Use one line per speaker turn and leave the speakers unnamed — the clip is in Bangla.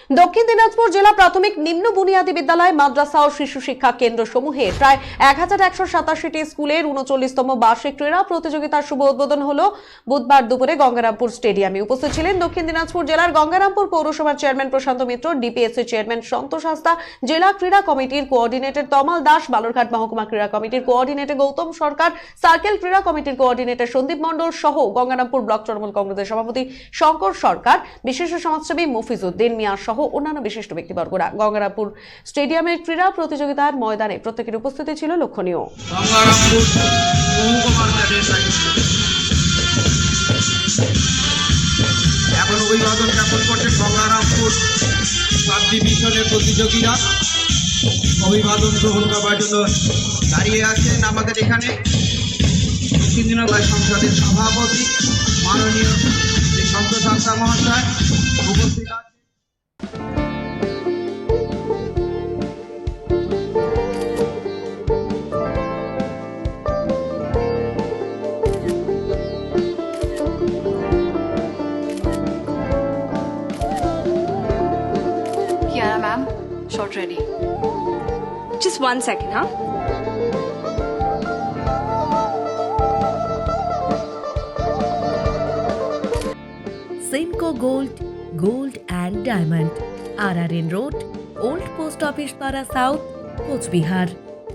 দক্ষিণ দিনাজপুর জেলা প্রাথমিক নিম্ন বুনিয়াদী বিদ্যালয়, মাদ্রাসা ও শিশু শিক্ষা কেন্দ্র সমূহে প্রায় 1187টি স্কুলের 39তম বার্ষিক ক্রীড়া প্রতিযোগিতার শুভ উদ্বোধন হলো বুধবার দুপুরে গঙ্গারামপুর স্টেডিয়ামে। উপস্থিত ছিলেন দক্ষিণ দিনাজপুর জেলার গঙ্গারামপুর পৌরসভার চেয়ারম্যান প্রশান্ত মিত্র, ডিপিএসসি চেয়ারম্যান সন্তোষ হাসদা, জেলা ক্রীড়া কমিটির কোঅর্ডিনেটর তমাল দাস, বালুরঘাট মহকুমা ক্রীড়া কমিটির কোঅর্ডিনেটর গৌতম সরকার, সার্কেল ক্রীড়া কমিটির কোঅর্ডিনেটর সন্দীপ মণ্ডল সহ গঙ্গারামপুর ব্লক তৃণমূল কংগ্রেসের সভাপতি শঙ্কর সরকার, বিশিষ্ট সমাজসেবী মফিজউদ্দিন মিয়া সহ অন্যান্য বিশিষ্ট ব্যক্তিবর্গরা। গঙ্গারামপুর স্টেডিয়ামের ক্রীড়া প্রতিযোগিতার ময়দানে প্রত্যেকের উপস্থিতি ছিল লক্ষণীয়।
এখন অভিবাদন জ্ঞাপন করছে গঙ্গারামপুর সাব ডিভিশনের প্রতিযোগীরা। অভিবাদন গ্রহণ করবার জন্য দাঁড়িয়ে আছেন আমাদের এখানে দক্ষিণ দিনাজপুর সংসদের সভাপতি মাননীয় শ্রী সন্তোষ হাসদা মহাশয় উপস্থিত আছেন।
Yeah, ma'am. Shot ready.
Just 1 second, huh?
Simco Gold and Diamond, RRN Road, Old Post Office Para South, Coach Bihar.